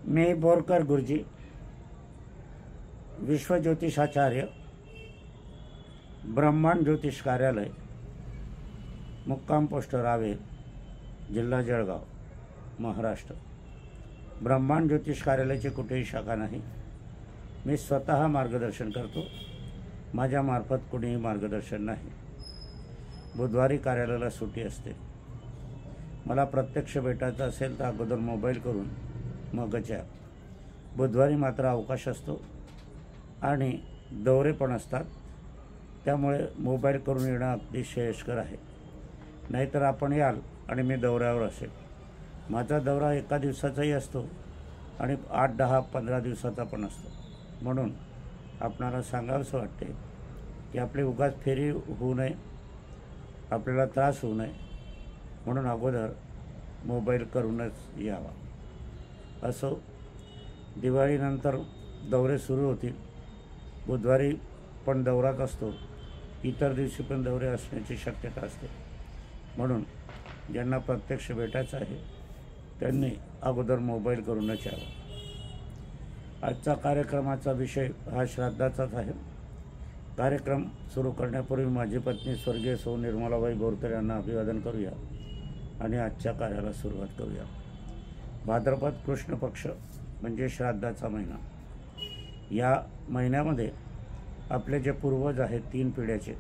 मी बोरकर गुरुजी, विश्व ज्योतिषाचार्य, ब्रह्मांड ज्योतिष कार्यालय, मुक्काम पोस्ट रावेर, जिल्हा जळगाव, महाराष्ट्र। ब्रह्मांड ज्योतिष कार्यालयाची कुठेही शाखा नाही। मी स्वतः मार्गदर्शन करतो, माझ्यामार्फत कोणीही मार्गदर्शन नाही। बुधवारी कार्यालयाला सुट्टी असते। मला प्रत्यक्ष भेटायचं असेल तर अगोदर मोबाईल करून मगच या। बुधवारी मात्र अवकाश असतो आणि दौरे पण असतात, त्यामुळे मोबाईल करून येणं अगदी श्रेयस्कर आहे। नाहीतर आपण याल आणि मी दौऱ्यावर असेल। माझा दौरा एका दिवसाचाही असतो आणि 8, 10, 15 दिवसाचा पण असतो। म्हणून आपणाला सांगावंसं वाटते की आपली उगाच फेरी होऊ नये, आपल्याला त्रास होऊ नये, म्हणून अगोदर मोबाईल करूनच यावा। असो, दिवाळीनंतर दौरे सुरू होतील। बुधवारी पण दौराच असतो, इतर दिवशी पण दौरे असण्याची शक्यता असते। म्हणून ज्यांना प्रत्यक्ष भेटायचं आहे त्यांनी अगोदर मोबाईल करूनच यावा। आजचा कार्यक्रमाचा विषय हा श्राद्धाचाच आहे। कार्यक्रम सुरू करण्यापूर्वी माझी पत्नी स्वर्गीय सौ निर्मलाबाई बोरकर यांना अभिवादन करूया आणि आजच्या कार्याला सुरुवात करूया। भाद्रपद कृष्ण पक्ष म्हणजे श्राद्धाचा महिना। या महिन्यामध्ये आपले जे पूर्वज आहेत 3 पिढ्याचे,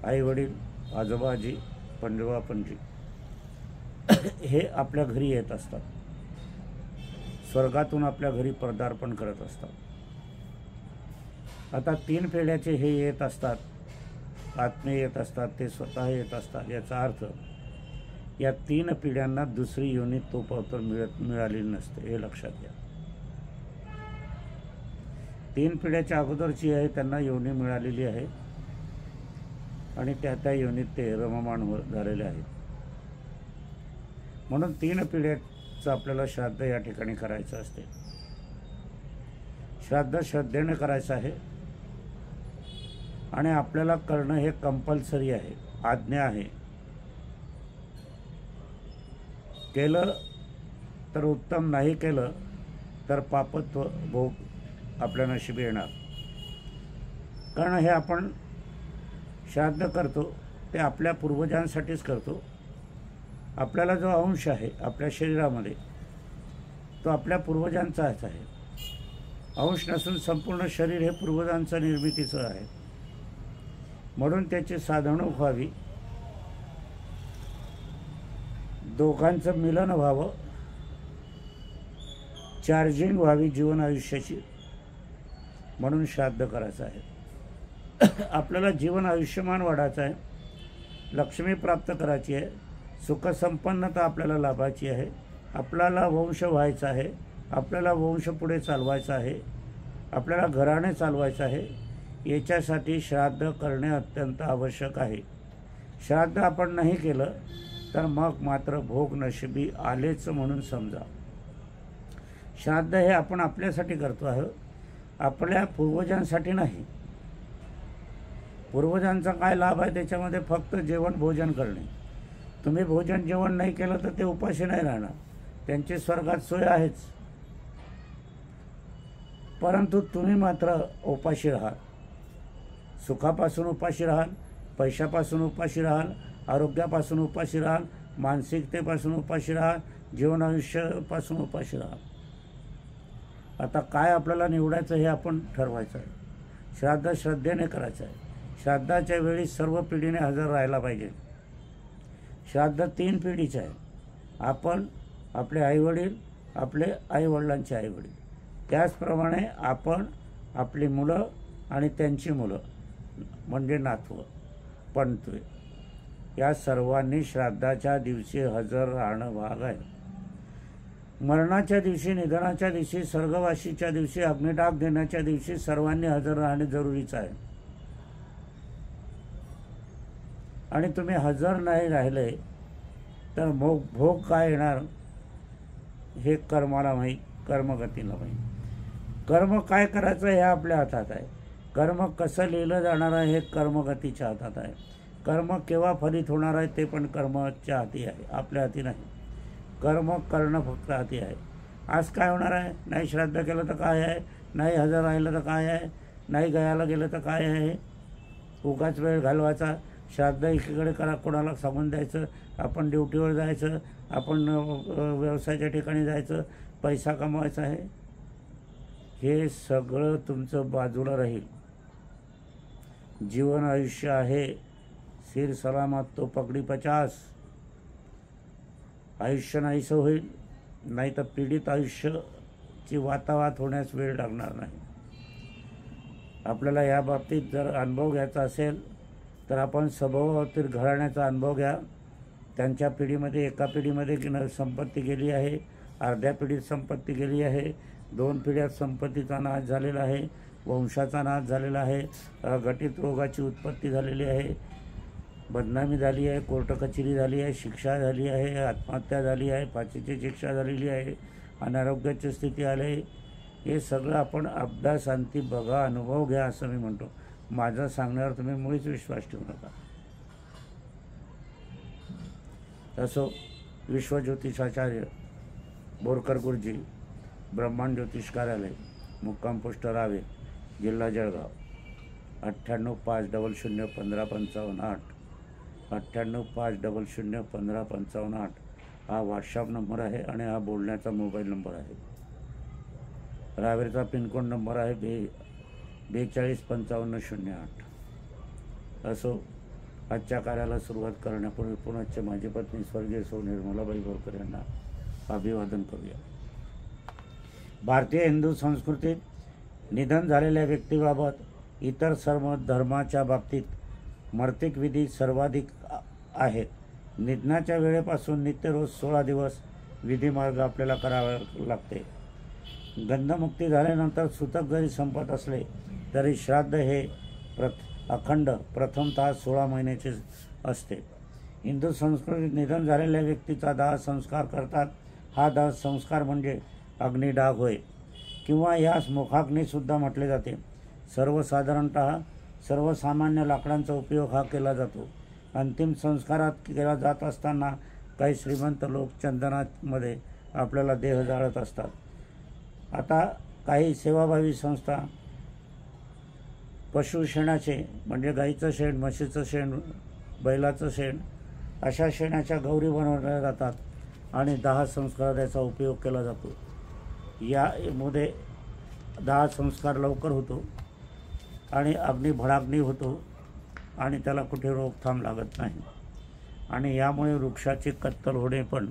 आई वडील, आजोबा आजी, पणजोबा पणजी, हे आपल्या घरी येत असतात। स्वर्गातून आपल्या घरी पदार्पण करत असतात। आता 3 पिढ्याचे हे येत असतात, आत्मे येत असतात, ते स्वतः येत असतात। याचा अर्थ या 3 पिढ्यांना दुसरी योनी तोपावतर मिळालेली नसते, हे लक्षात घ्या। 3 पिढ्याच्या अगोदरची आहे त्यांना योनी मिळालेली आहे आणि त्या योनीत ते रममाण झालेले आहेत। म्हणून 3 पिढ्याचं आपल्याला श्राद्ध या ठिकाणी करायचं असते। श्राद्ध श्रद्धेने करायचं आहे आणि आपल्याला करणं हे कंपल्सरी आहे, आज्ञा आहे। केलं तर उत्तम, नाही केलं तर पापत्व भोग आपल्या नशिबी येणार। कारण हे आपण श्राद्ध करतो ते आपल्या पूर्वजांसाठीच करतो। आपल्याला जो अंश आहे आपल्या शरीरामध्ये तो आपल्या पूर्वजांचाच आहे। अंश नसून संपूर्ण शरीर हे पूर्वजांचं निर्मितीचं आहे। म्हणून त्याची साधवणूक व्हावी, दोघांचं मिलन व्हावं, चार्जिंग व्हावी जीवन आयुष्याची, म्हणून श्राद्ध करायचं आहे। आपल्याला जीवन आयुष्यमान वाढायचं आहे, लक्ष्मी प्राप्त करायची आहे, सुखसंपन्नता आपल्याला लाभायची आहे, आपल्याला वंश व्हायचा आहे, आपल्याला वंश पुढे चालवायचा आहे, आपल्याला घराणे चालवायचं आहे। याच्यासाठी श्राद्ध करणे अत्यंत आवश्यक आहे। श्राद्ध आपण नाही केलं तर मग मात्र भोग नशिबी आलेच म्हणून समजा। श्राद्ध हे आपण आपल्यासाठी करतो आहोत, आपल्या पूर्वजांसाठी नाही। पूर्वजांचा काय लाभ आहे त्याच्यामध्ये? फक्त जेवण भोजन करणे। तुम्ही भोजन जेवण नाही केलं तर ते उपाशी नाही राहणार, त्यांची स्वर्गात सोय आहेच। परंतु तुम्ही मात्र उपाशी राहाल, सुखापासून उपाशी राहाल, पैशापासून उपाशी राहाल, आरोग्यापासून उपाशी राहाल, मानसिकतेपासून उपाशी राहाल, जीवन आयुष्यापासून उपाशी राहाल। आता काय आपल्याला निवडायचं हे आपण ठरवायचं आहे। श्राद्ध श्रद्धेने करायचं आहे। श्राद्धाच्या वेळी सर्व पिढीने हजर राहायला पाहिजे। श्राद्ध 3 पिढीचे आहे। आपण, आपले आईवडील, आपले आईवडिलांचे आईवडील, त्याचप्रमाणे आपण, आपली मुलं आणि त्यांची मुलं म्हणजे नातवं, पणतवे, या सर्वांनी श्राद्धाच्या दिवशी हजर राहणं भाग आहे। मरणाच्या दिवशी, निधनाच्या दिवशी, स्वर्गवासीच्या दिवशी, अग्निडाग देण्याच्या दिवशी सर्वांनी हजर राहणे जरुरीचं आहे। आणि तुम्ही हजर नाही राहिले तर भोग काय येणार हे कर्माला माहीत, कर्मगतीला माहीत। कर्म काय करायचं हे आपल्या हातात आहे। कर्म कसं लिहिलं जाणार आहे हे कर्मगतीच्या हातात आहे। कर्म केव्हा फलित होणार आहे ते पण कर्माच्या हाती आहे, आपल्या हाती नाही। कर्म करणं फक्त हाती आहे। आज काय होणार आहे? नाही श्राद्ध केलं तर काय आहे, नाही हजर राहिलं तर काय आहे, नाही गयाला गेलं तर काय आहे. उगाच वेळ घालवायचा. श्राद्ध एकीकडे करा, कोणाला सांगून द्यायचं, आपण ड्युटीवर जायचं, आपण व्यवसायाच्या ठिकाणी जायचं, पैसा कमवायचा आहे. हे सगळं तुमचं बाजूला राहील. जीवन आयुष्य आहे, सिर सलामत तो पगडी 50. आयुष्य नाहीसं होईल, नाही तर पीडित आयुष्याची वातावात होण्यास वेळ लागणार नाही. आपल्याला या बाबतीत जर अनुभव घ्यायचा असेल तर आपण सभोवतील घराण्याचा अनुभव घ्या. त्यांच्या पिढीमध्ये, एका पिढीमध्ये संपत्ती गेली आहे, अर्ध्या पिढीत संपत्ती गेली आहे, 2 पिढ्यात संपत्तीचा नाश झालेला आहे, वंशाचा नाश झालेला आहे, गटित रोगाची उत्पत्ती झालेली आहे, बदनामी झाली आहे, कोर्ट कचेरी झाली आहे, शिक्षा झाली आहे, आत्महत्या झाली आहे, फाशीची शिक्षा झालेली आहे, अनारोग्याची स्थिती आली. हे सगळं आपण अभ्यासांती बघा, अनुभव घ्या असं मी म्हणतो. माझं सांगण्यावर तुम्ही मुळीच विश्वास ठेवू नका. असो, विश्वज्योतिषाचार्य बोरकर गुरुजी, ब्रह्मांड ज्योतिष कार्यालय, मुक्काम पोस्ट रावेर, जिल्हा जळगाव, 9850015558, 9850015558 हा व्हॉट्सअप नंबर आहे आणि हा बोलण्याचा मोबाईल नंबर आहे. रावेरचा पिनकोड नंबर आहे 425508. असो, आजच्या कार्याला सुरुवात करण्यापूर्वी पुण्याचे माझी पत्नी स्वर्गीय सौ निर्मलाबाई बोरकर यांना अभिवादन करूया. भारतीय हिंदू संस्कृतीत निधन झालेल्या व्यक्तीबाबत इतर सर्व धर्माच्या बाबतीत मर्तिक विधी सर्वाधिक आहेत. निधनाच्या वेळेपासून नित्य रोज 16 दिवस विधिमार्ग आपल्याला करावे लागते. गंधमुक्ती झाल्यानंतर सुतक जरी संपत असले तरी श्राद्ध हे अखंड प्रथमतः 16 महिन्याचे असते. हिंदू संस्कृतीत निधन झालेल्या व्यक्तीचा दाह संस्कार करतात. हा दाह संस्कार म्हणजे अग्निडाग होय, किंवा यास मुखाग्नीसुद्धा म्हटले जाते. सर्वसाधारणतः सर्वसामान्य लाकडांचा उपयोग हा केला जातो. अंतिम संस्कारात केला जात असताना काही श्रीमंत लोक चंदनामध्ये आपल्याला देह जाळत असतात. आता काही सेवाभावी संस्था पशुशेणाचे म्हणजे गाईचं शेण, म्हशीचं शेण, बैलाचं शेण अशा शेणाच्या गौरी बनवल्या जातात आणि दाह संस्कारात याचा उपयोग केला जातो. यामध्ये दाह संस्कार लवकर होतो आणि अग्नी भडाग्नी होतो आणि त्याला कुठे रोकथाम लागत नाही आणि यामुळे वृक्षाची कत्तल होणे पण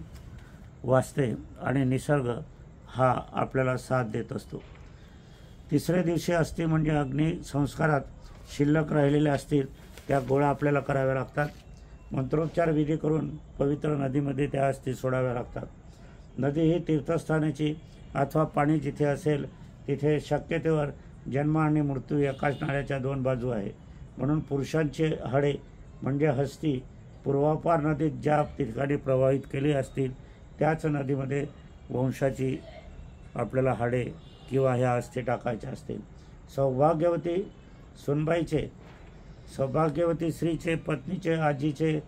वाचते आणि निसर्ग हा आपल्याला साथ देत असतो. तिसऱ्या दिवशी अस्थी म्हणजे अग्नी संस्कारात शिल्लक राहिलेल्या असतील त्या गोळा आपल्याला कराव्या लागतात. मंत्रोच्चार विधी करून पवित्र नदीमध्ये त्या अस्थी सोडाव्या लागतात. नदी ही तीर्थस्थानाची अथवा पाणी जिथे असेल तिथे शक्यतेवर जन्म आणि मृत्यू एकाच नाण्याच्या 2 बाजू आहे. म्हणून पुरुषांचे हाडे म्हणजे हस्ती पूर्वापार नदीत ज्या ठिकाणी प्रवाहित केली असतील त्याच नदीमध्ये वंशाची आपल्याला हाडे किंवा ह्या अस्थी टाकायच्या असतील. सौभाग्यवती सुनबाईचे, सौभाग्यवती स्त्रीचे, पत्नीचे, आजीचे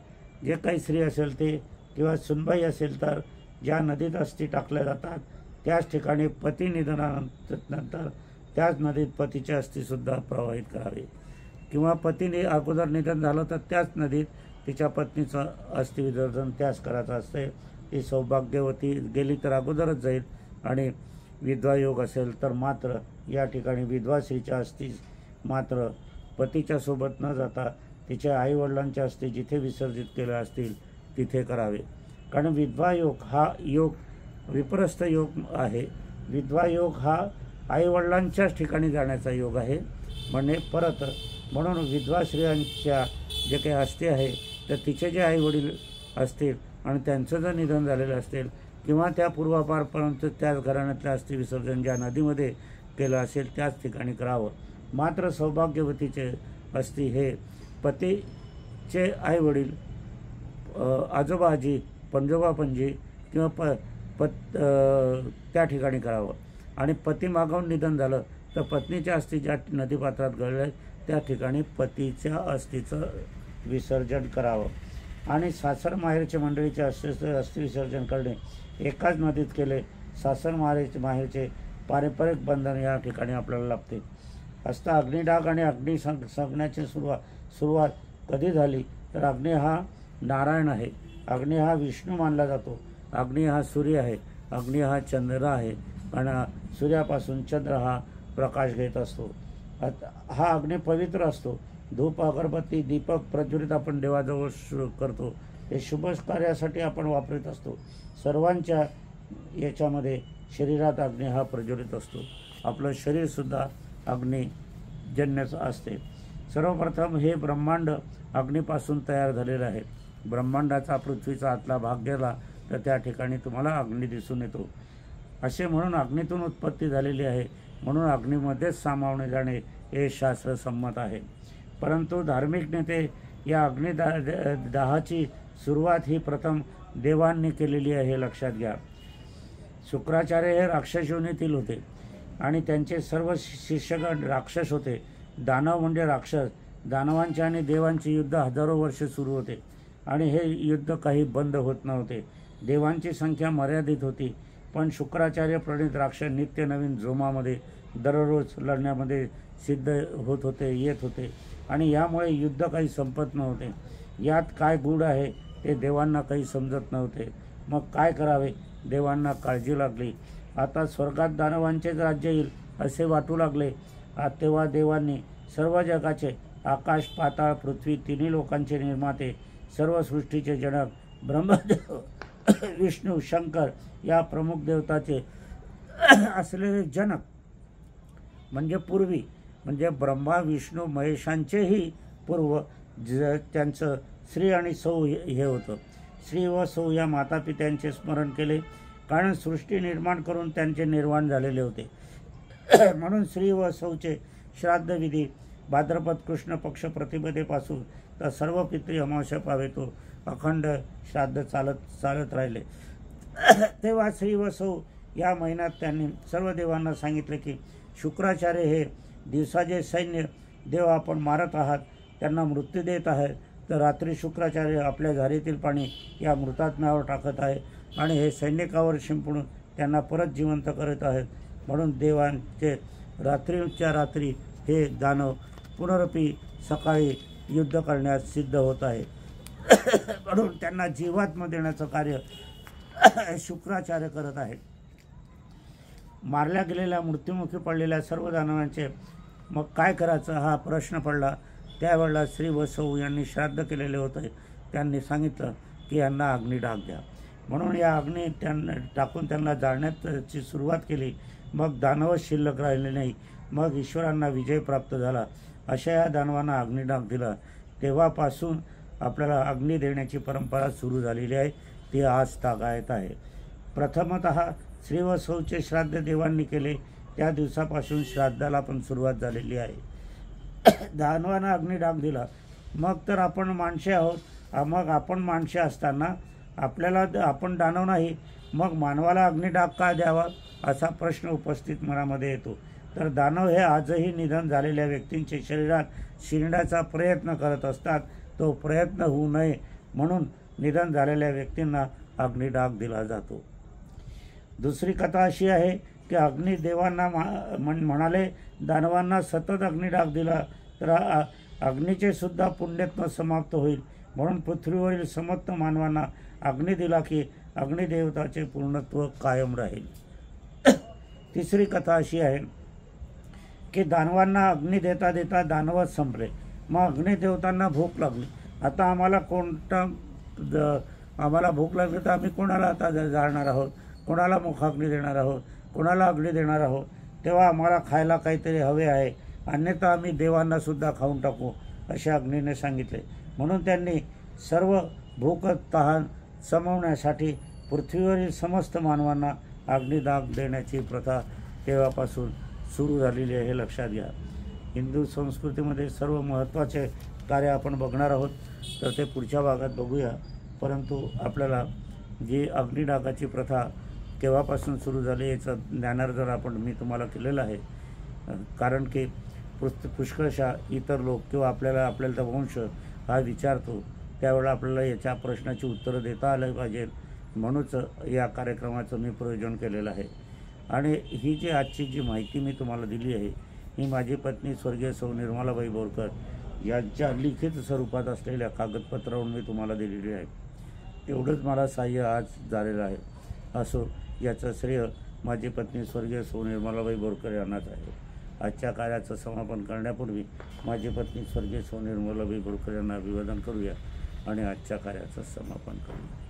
जे काही स्त्री असेल ते किंवा सुनबाई असेल तर ज्या नदीत अस्थी टाकल्या जातात त्याच ठिकाणी पती निधनानंतर त्याच नदीत पतीची अस्थीसुद्धा प्रवाहित करावी. किंवा पतीने अगोदर निधन झालं तर त्याच नदीत तिच्या पत्नीचं अस्थि विसर्जन त्याच करायचं असते. ती सौभाग्यवती गेली तर अगोदरच जाईल आणि विधवा योग असेल तर मात्र या ठिकाणी विधवा स्त्रीच्या अस्थी मात्र पतीच्या सोबत न जाता तिच्या आईवडिलांच्या अस्थी जिथे विसर्जित केल्या असतील तिथे करावे. कारण विधवा योग हा योग विपरस्त योग आहे. विधवा योग हा आईवडिलांच्याच ठिकाणी जाण्याचा योग आहे म्हणून विधवा स्त्रियांच्या जे काही अस्थी आहे तर तिचे जे आईवडील असतील आणि त्यांचं जर निधन झालेलं असेल किंवा त्या पूर्वापारपर्यंत त्याच घराण्यातल्या अस्थि विसर्जन ज्या नदीमध्ये केलं असेल त्याच ठिकाणी करावं. मात्र सौभाग्यवतीचे अस्थि हे पतीचे आईवडील, आजोबा आजी, पणजोबा पणजी किंवा त्या ठिकाणी करावं. आणि पती मागाहून निधन झालं तर पत्नीच्या अस्थी ज्या नदीपात्रात गळले त्या ठिकाणी पतीच्या अस्थीचं विसर्जन करावं. आणि सासर माहेरच्या मंडळीच्या अस्थि विसर्जन करणे एकाच नदीत केले सासन माहेरचे पारंपरिक बंधन या ठिकाणी आपल्याला लाभते असता. अग्निडाग आणि अग्नी संगण्याची सुरुवात कधी झाली तर अग्नी हा नारायण आहे, अग्नी हा विष्णू मानला जातो, अग्नी हा सूर्य आहे, अग्नी हा चंद्र आहे आणि सूर्यापासून चंद्र हा प्रकाश घेत असतो. हा अग्नी पवित्र असतो. धूप अगरबत्ती दीपक प्रज्वलित आपण देवाजवळ करतो, हे शुभ कार्यासाठी आपण वापरत असतो. सर्वांच्या याच्यामध्ये शरीरात अग्नी हा प्रज्वलित असतो. आपलं शरीरसुद्धा अग्निजन्यच असते. सर्वप्रथम हे ब्रह्मांड अग्नीपासून तयार झालेलं आहे. ब्रह्मांडाचा पृथ्वीचा आतला भाग गेला तर त्या ठिकाणी तुम्हाला अग्नी दिसून येतो. असे म्हणून अग्नीतून उत्पत्ती झालेली आहे, म्हणून अग्नीमध्येच सामावणे जाणे हे शास्त्रसंमत आहे. परंतु धार्मिक नेते या अग्निदाहाची सुरुवात ही प्रथम देवांनी केलेली आहे हे लक्षात घ्या. शुक्राचार्य हे राक्षस योनीतील होते आणि त्यांचे सर्व शिष्यगण राक्षस होते. दानव म्हणजे राक्षस. दानवांचे आणि देवांचे युद्ध हजारो वर्षे सुरू होते आणि हे युद्ध काही बंद होत नव्हते. देवांची संख्या मर्यादित होती, पण शुक्राचार्य प्रणित राक्षस नित्य नवीन जोमामध्ये दररोज लढण्यामध्ये सिद्ध होत होते, येत होते आणि यामुळे युद्ध काही संपत नव्हते. यात काय गूढ आहे ते देवांना काही समजत नव्हते. मग काय करावे? देवांना काळजी लागली. आता स्वर्गात दानवांचेच राज्य येईल असे वाटू लागले. तेव्हा देवांनी सर्व जगाचे आकाश पाताळ पृथ्वी तिन्ही लोकांचे निर्माते, सर्व सृष्टीचे जनक ब्रह्मदेव विष्णू शंकर या प्रमुख देवताचे असलेले जनक म्हणजे पूर्वी, म्हणजे ब्रह्मा विष्णू महेशांचेही पूर्व त्यांचं श्री आणि सौ हे होतं. श्री व सौ या मातापित्यांचे स्मरण केले, कारण सृष्टी निर्माण करून त्यांचे निर्वाण झालेले होते. म्हणून श्री व सौचे श्राद्धविधी भाद्रपद कृष्ण पक्ष प्रतिपदेपासून तर सर्व पितृ अमावस्या पावेतो अखंड श्राद्ध चालत राहिले. तेव्हा श्री व सौ या महिन्यात त्यांनी सर्व देवांना सांगितले की शुक्राचार्य हे दिवसाचे सैन्य देव आपण मारत आहात, त्यांना मृत्यू देत आहे, तर रात्री शुक्राचार्य आपल्या झारीतील पाणी या मृतात्म्यावर टाकत आहे आणि हे सैनिकावर शिंपडून त्यांना परत जिवंत करत आहेत. म्हणून देवांचे रात्रीच्या रात्री हे दानव पुनरपी सकाळी युद्ध करण्यास सिद्ध होत आहे. म्हणून त्यांना जीवात्म देण्याचं कार्य शुक्राचार्य करत आहेत. मारल्या गेलेल्या मृत्युमुखी पडलेल्या सर्व दानवांचे मग काय करायचं हा प्रश्न पडला. त्यावेळेला श्री व सौ यांनी श्राद्ध केलेले होते. त्यांनी सांगितलं की यांना अग्निडाग द्या. म्हणून या अग्नी त्यांना टाकून त्यांना जाळण्याची सुरुवात केली. मग दानवच शिल्लक राहिले नाही. मग ईश्वरांना विजय प्राप्त झाला. अशा या दानवांना अग्निडाग दिला. तेव्हापासून आपल्याला अग्नी देण्याची परंपरा सुरू झालेली आहे, ती आज तागायत आहे. प्रथमतः श्री व सौचे श्राद्ध देवांनी केले, त्या दिवसापासून श्राद्धाला पण सुरुवात झालेली आहे. दानवांना अग्निडाग दिला. मग तर आपण माणसे आहोत. मग आपण माणसे असताना आपल्याला आपण दानव नाही, मग मानवाला अग्निडाग का द्यावा असा प्रश्न उपस्थित मनामध्ये येतो. तर दानव हे आजही निधन झालेल्या व्यक्तींचे शरीरात शिरण्याचा प्रयत्न करत असतात. तो प्रयत्न होऊ नये म्हणून निधन झालेल्या व्यक्तींना अग्निडाग दिला जातो. दुसरी कथा अशी आहे की अग्निदेवांना म्हणाले, दानवांना सतत अग्निडाग दिला तर अग्नीचे सुद्धा पुण्यत्व समाप्त होईल. म्हणून पृथ्वीवरील समस्त मानवांना अग्नी दिला की अग्निदेवताचे पूर्णत्व कायम राहील. तिसरी कथा अशी आहे की दानवांना अग्नी देता देता दानवच संपले. मग अग्निदेवतांना भूक लागली. आता आम्हाला भूक लागली तर आम्ही कोणाला आता जाळणार आहोत, कोणाला मुखाग्नी देणार आहोत, कोणाला अग्नी देणार आहोत. तेव्हा आम्हाला खायला काहीतरी हवे आहे, अन्यथा आम्ही देवांना सुद्धा खाऊन टाकू अशा अग्नीने सांगितले. म्हणून त्यांनी सर्व भूक तहान समवण्यासाठी पृथ्वीवरील समस्त मानवांना अग्निदाग देण्याची प्रथा तेव्हापासून सुरू झालेली आहे, हे लक्षात घ्या. हिंदू संस्कृतीमध्ये सर्व महत्त्वाचे कार्य आपण बघणार आहोत, तर ते पुढच्या भागात बघूया. परंतु आपल्याला जी अग्निडागाची प्रथा केव्हापासून सुरू झाली याचं ज्ञानार्जन मी तुम्हाला केलेलं आहे. कारण की पुष्कळशा इतर लोक किंवा आपल्याला वंश हा विचारतो, त्यावेळेला आपल्याला याच्या प्रश्नाची उत्तरं देता आलं पाहिजे. म्हणूनच या कार्यक्रमाचं मी प्रयोजन केलेलं आहे। आणि ही जी आजची जी माहिती मी तुम्हाला दिली आहे ही माझी पत्नी स्वर्गीय सौ निर्मलाबाई बोरकर यांच्या लिखित स्वरूपात असलेल्या कागदपत्रावर मी तुम्हाला दिलेली आहे। एवढंच मला सहाय्य आज झालेलं आहे। असो याचं श्रेय माझी पत्नी स्वर्गीय सौ निर्मलाबाई बोरकर यांनाच आहे। आजच्या कार्याचं समापन करण्यापूर्वी माझी पत्नी स्वर्गीय सौ निर्मलाबाई बोरकर यांना अभिवादन करूया आणि आजच्या कार्याचं समापन करूया।